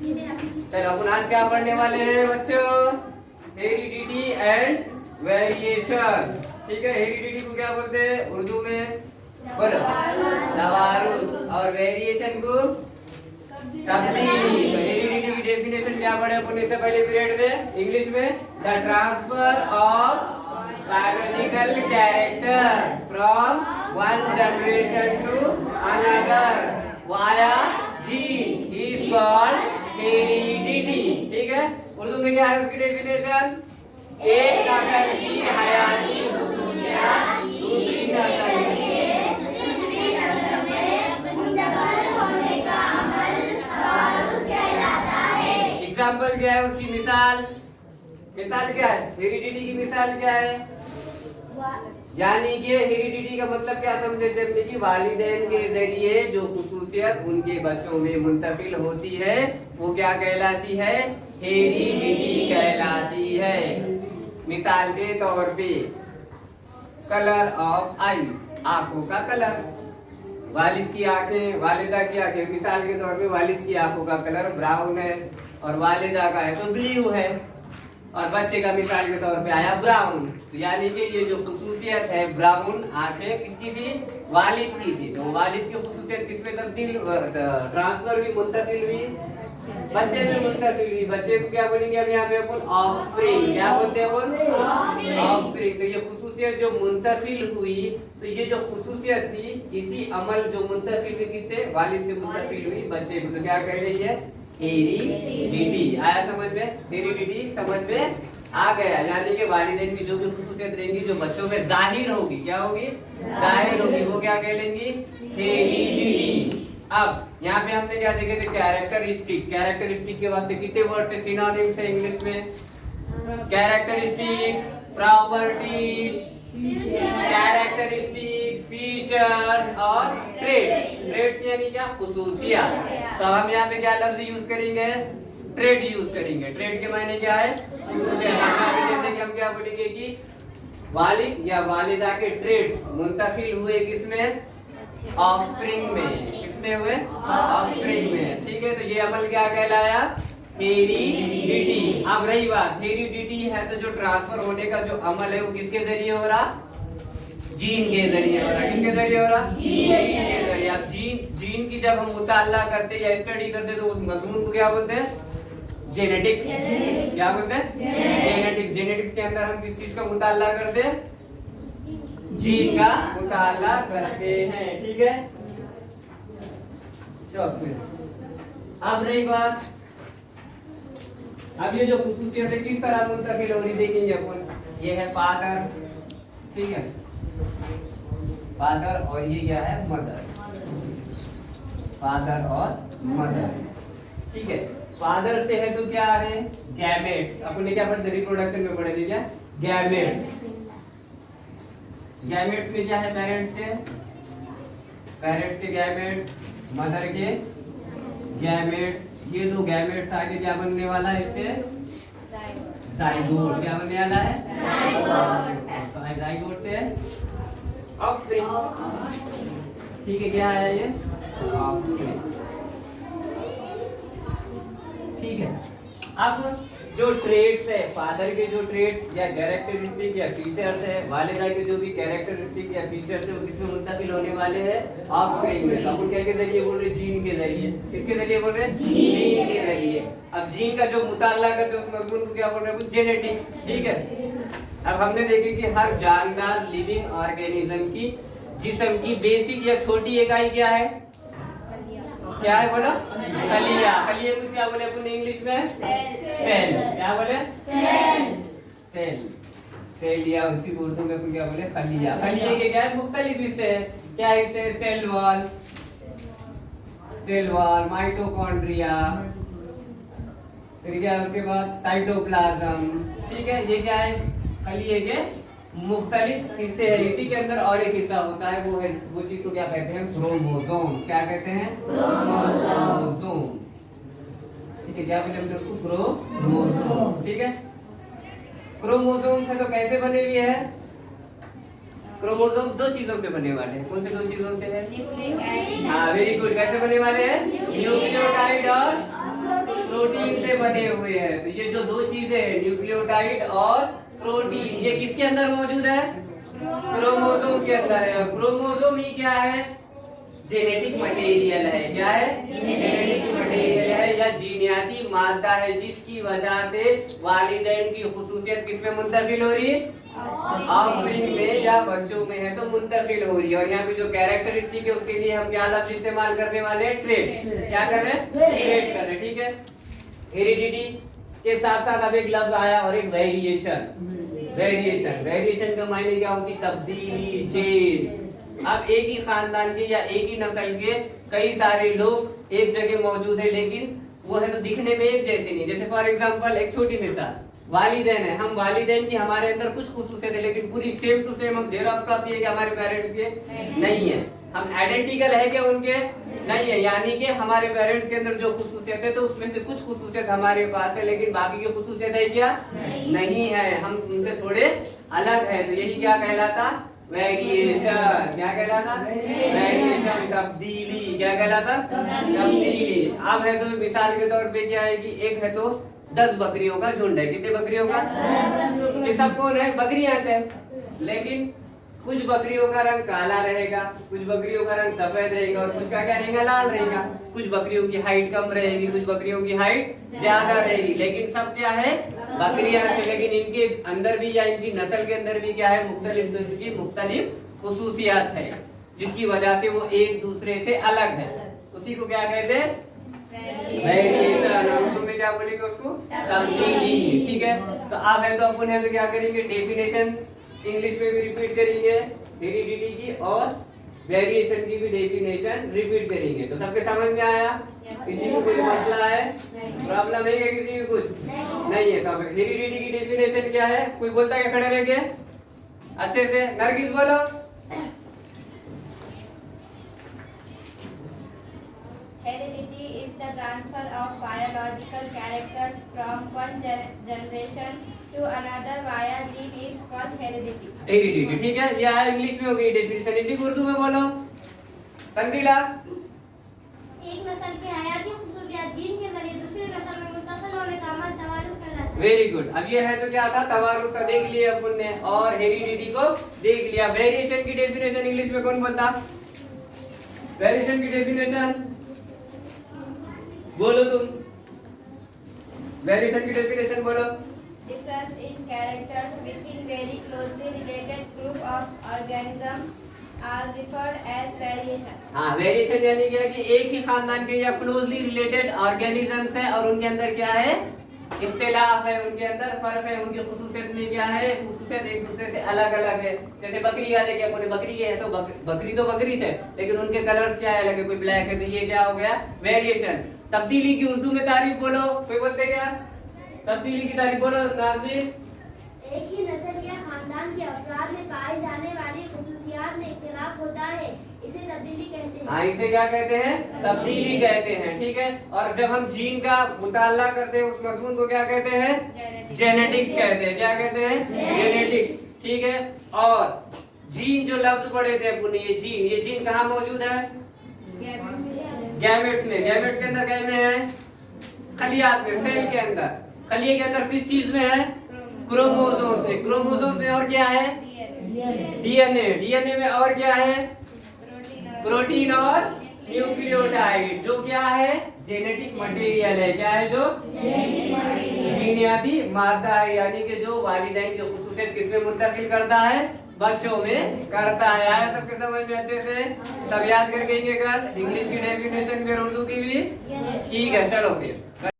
चलो अपन आज क्या पढ़ने वाले हैं बच्चों? Heredity and variation. ठीक है, हेरिडिटी को क्या बोलते हैं उर्दू में? बोलो, तवारुस। और वेरिएशन को तब्दीली। तो हेरिडिटी की डेफिनेशन क्या पढ़े अपन इससे पहले पीरियड में इंग्लिश में? The transfer of biological character from one generation to another via gene is called heredity। ठीक है, उर्दू में क्या है उसकी डेफिनेशन? एक नस्ल की हयाती खुसूसियत दूसरी नस्ल में मुंतकिल होने का अमल तवारुस कहलाता है। एग्जाम्पल क्या है उसकी? मिसाल क्या है? हेरिडिटी की मिसाल क्या है? यानी कि हेरिडिटी का मतलब क्या समझे थे कि वालिदैन के जरिए जो खुसूसियत उनके बच्चों में मुंतकिल होती है वो क्या कहलाती है? हेरिडिटी कहलाती है। मिसाल के तौर पे कलर ऑफ आईज, आंखों का कलर। वालिद की आंखें, वालिदा की आंखें, मिसाल के तौर पे वालिद की आंखों का कलर ब्राउन है और वालिदा का है तो ब्लू है, और बच्चे का मिसाल के तौर पे आया ब्राउन। तो यानी कि ये जो खुसूसियत है ब्राउन आंखें किसकी थी? वालिद की थी। तो वालिद की खुसूसियत किसमें तब्दील ट्रांसफर हुई, मुंतकिल हुई? बच्चे में मुंतकिल हुई। बच्चे को क्या बोलेंगे अब यहाँ पे अपन? ऑफस्प्रिंग। क्या बोलते हैं अपन? ऑफस्प्रिंग। तो ये खुसूसियत जो मुंतकिल हुई, तो ये जो खुसूसियत थी इसी अमल जो मुंतकिल हुई किससे? वालिद से मुंतकिल हुई बच्चे को। तो क्या कह रही है? हेरिडिटी। आया समझ में? हेरिडिटी समझ में आ गया। यानी कि वालिदैन की जो भी खुसूसियत रहेंगी जो बच्चों में जाहिर होगी, क्या होगी? जाहिर होगी, वो क्या कहलेंगी? हेरिडिटी। अब यहाँ पे हमने क्या देखे थे? कैरेक्टरिस्टिक। कैरेक्टरिस्टिक के वास्ते कितने वर्ड से सिनोनिम्स है इंग्लिश में? कैरेक्टरिस्टिक, प्रॉपर्टीज, कैरेक्टरिस्टिक, फीचर और ट्रेड्स। ट्रेड्स यानी क्या? खुसूसियत। तो हम यहाँ पे क्या लफ्ज यूज करेंगे? ट्रेड यूज करेंगे। ट्रेड के मायने क्या है? खुसूसियत। जैसे कि हम क्या बोलेंगे कि वालिद या वालिदा के ट्रेड्स मुंतकिल हुए किसमें? ऑफस्प्रिंग में। किसमें हुए? ऑफस्प्रिंग में। ठीक है, तो ये अमल क्या कहलाया? हेरिडिटी। अब रही बात, हेरिडिटी है तो जो ट्रांसफर होने का जो अमल है वो किसके जरिए हो रहा? जीन के जरिए हो रहा। किसके जरिए हो रहा? जीन के जरिए। अब जीन की जब हम मुताला करते या स्टडी करते तो उस मजमून को क्या बोलते हैं? जेनेटिक्स। क्या बोलते हैं? जेनेटिक्स। जेनेटिक्स के अंदर हम किस चीज का मुताला करते हैं? जीन का मुताला करते हैं। ठीक है, चलो अब रही बात, अब ये जो खुसूसियत है किस तरह मुंतकिल हो रही देखेंगे अपन। ये है फादर, ठीक है, फादर, और ये क्या है? मदर। फादर और मदर, ठीक है। फादर से है तो क्या आ रहे हैं? गैमेट्स। अपन ने क्या पढ़ा था? रिप्रोडक्शन में पढ़े थे क्या? गैमेट्स। गैमेट्स में क्या है? पेरेंट्स के, पेरेंट्स के गैमेट्स, मदर के गैमेट्स। ये दो गैमेट्स आगे क्या बनने वाला है? इससे जाइगोट। क्या बनने वाला है? जाइगोट। जाइगोट से ऑफस्प्रिंग। ठीक है, क्या है ये? ऑफस्प्रिंग। ठीक है, अब जो ट्रेड्स है फादर के, जो ट्रेड्स या कैरेक्टरिस्टिक या फीचर्स है, वालिदा के जो भी कैरेक्टरिस्टिक या फीचर्स है वो किसमें मुंतकिल होने वाले हैं? ऑफस्प्रिंग में। तो अपन क्या के जरिए बोल रहे? जीन के जरिए। किसके जरिए बोल रहे? जीन के जरिए। अब जीन का जो मुताला करते हैं उस मजमून को क्या बोल रहे हैं? जेनेटिक्स। ठीक है, अब हमने देखे कि हर जानदार लिविंग ऑर्गेनिज्म की जिस्म की बेसिक या छोटी इकाई क्या है? क्या है बोलो? कलिया। कलिया कुछ क्या बोले अपन इंग्लिश में? सेल। क्या बोले? सेल। सेल या उसी को उर्दू में अपन क्या बोले? कलिया। कलिया के क्या है? मुख्तलिफ हिस्से है। क्या हिस्से? Cell wall, cell wall, mitochondria, फिर क्या उसके बाद साइटोप्लाज्म। ठीक है, ये क्या है? कलिए के मुख्तलिफ हिस्से है। इसी के अंदर और एक हिस्सा होता है, वो है, वो चीज को क्या कहते हैं? क्रोमोसोम। क्या कहते हैं? क्रोमोसोम। ठीक है, क्या बोले हमने उसको? क्रोमोसोम। ठीक है, क्रोमोसोम से तो कैसे बने हुए हैं? क्रोमोसोम दो चीजों से बने वाले हैं। कौन से दो चीजों से है? हाँ, वेरी गुड। कैसे बने वाले हैं? न्यूक्लियोटाइड और से बने हुए हैं। तो ये जो दो चीजें हैं न्यूक्लियोटाइड और प्रोटीन, ये किसके अंदर मौजूद है? क्रोमोसोम के अंदर है। क्रोमोसोम ही क्या है? जेनेटिक मटेरियल है। क्या है? जेनेटिक मटेरियल है या जीनियाती मादा है, जिसकी वजह से वालिदैन की खुसूसियत किसमें मुंतकिल हो रही है? ऑफस्प्रिंग में या बच्चों में है तो मुंतकिल हो रही है। और यहाँ पे जो कैरेक्टरिस्टिक है उसके लिए हम क्या लफ्ज इस्तेमाल करने वाले हैं? ट्रेट। क्या कर रहे हैं? ट्रेट कर रहे हैं। ठीक है, हेरिडिटी के साथ साथ अब एक लफ्ज आया और एक वेरिएशन। वेरिएशन का मायने क्या होती? तब्दीली, चेंज। अब एक ही खानदान के या एक ही नस्ल के कई सारे लोग एक जगह मौजूद है, लेकिन वो है तो दिखने में एक जैसे नहीं। जैसे फॉर एग्जांपल एक छोटी मिसाल, वालिदैन है, हम वालिदैन की हमारे अंदर कुछ खुसूसियत है, लेकिन पूरी सेम टू सेम हम जेरॉक्स कॉपी है कि हमारे पेरेंट्स के नहीं है। हम आइडेंटिकल है क्या उनके? नहीं है। यानी कि हमारे पेरेंट्स के अंदर जो खुसूसियत है तो उसमें से कुछ खुसूसियत हमारे पास है, लेकिन बाकी की खुसूसियत है क्या? नहीं है। हम उनसे थोड़े अलग है। तो यही क्या कहलाता? वेरिएशन। क्या कहलाता? वेरिएशन, तब्दीली। क्या कहलाता? तब्दीली। अब है तो मिसाल के तौर पे क्या है कि एक है तो 10 बकरियों का झुंड है। कितने बकरियों का? ये सब कौन है? बकरियां से। लेकिन कुछ बकरियों का रंग काला रहेगा, कुछ बकरियों का रंग सफेद रहेगा और कुछ का क्या रहेगा? लाल रहेगा। कुछ बकरियों की हाइट कम रहेगी, कुछ बकरियों की हाइट ज्यादा रहेगी, लेकिन सब क्या है? बकरियां से। लेकिन इनके अंदर भी या इनकी नस्ल के अंदर भी क्या है? मुख्तलिफ खुसूसियात है, जिसकी वजह से वो एक दूसरे से अलग है। उसी को क्या कहते हैं? वेरिएशन। उर्दू में क्या बोलेंगे उसको? तब्दीली। ठीक है, तो आप है तो अपन है तो क्या करेंगे? डेफिनेशन इंग्लिश में भी रिपीट करेंगे, हेरिडिटी की और वेरिएशन की भी डेफिनेशन रिपीट करेंगे। तो सबके समझ में आया? किसी को कोई मसला है, प्रॉब्लम है क्या किसी को? कुछ नहीं है। तो हेरिडिटी की डेफिनेशन क्या है? कोई बोलता है? खड़े रह गए अच्छे से, नरगिस बोलो। Heredity is the transfer of biological characters from one generation to another via gene is called heredity. Heredity. ठीक है, ये है इंग्लिश में हो गई डेफिनेशन। इसी को उर्दू में बोलो तंजीला। एक नस्ल की हयाती खुसूसियात जीन के जरिए दूसरी नस्ल में मुंतकिल होने का अमल तवारुस कहलाता है। Very good. अब ये है तो क्या था? तवारुस का देख लिया अपन ने और हेरिडिटी को देख लिया। वेरिएशन की डेफिनेशन इंग्लिश में कौन बोलता? वेरिएशन की डेफिनेशन बोलो तुम। वेरिएशन की डेफिनेशन बोलो। Difference in characters within very closely related group of organisms are referred as variation. हाँ, वेरिएशन यानी क्या कि एक ही खानदान के या क्लोजली रिलेटेड ऑर्गेनिजम्स है और उनके अंदर क्या है? इख्तिलाफ है, उनके अंदर फर्क है, उनकी खुसूसियत में क्या है? खुसूसियत एक दूसरे से अलग अलग है। जैसे बकरी याद है कि अपने बकरी के है तो बकरी तो बकरी से, लेकिन उनके कलर्स क्या है? अलग है, कोई ब्लैक है, तो ये क्या हो गया? वेरिएशन। तब्दीली की उर्दू में तारीफ बोलो। कोई बोलते क्या? तब्दीली की तारीफ बोलो नाज़रीन। एक ही नस्ल या खानदान के अफराद में पाई जाने वाली खुसूसियात में इख्तिलाफ होता है, इसे तब्दीली कहते हैं। हाँ, इसे क्या कहते हैं? तब्दीली कहते हैं। ठीक है, और जब हम जीन का मुताला करते हैं उस मजमून को क्या कहते हैं? जेनेटिक्स कहते हैं। क्या कहते हैं? जेनेटिक्स। ठीक है, और जीन जो लफ्ज पढ़े थे अपन, ये जीन कहाँ मौजूद है? गैमेट्स में। गैमेट्स के अंदर क्या में है? खलियात में, सेल के अंदर। खलिए के अंदर किस चीज में है? क्रोमोसोम में। क्रोमोसोम में और क्या है? डीएनए। डीएनए में और क्या है? प्रोटीन और न्यूक्लियोटाइड, जो क्या है? जेनेटिक मटेरियल है। क्या है? जो जीनियाती मादा है, यानी कि जो वालिदैन की खुसूसियत किसमें मुंतकिल करता है? बच्चों में करता है। आया सबके समझ में अच्छे से? सब याद करके कल इंग्लिश की डेफिनेशन फिर उर्दू की भी। ठीक है, चलो फिर।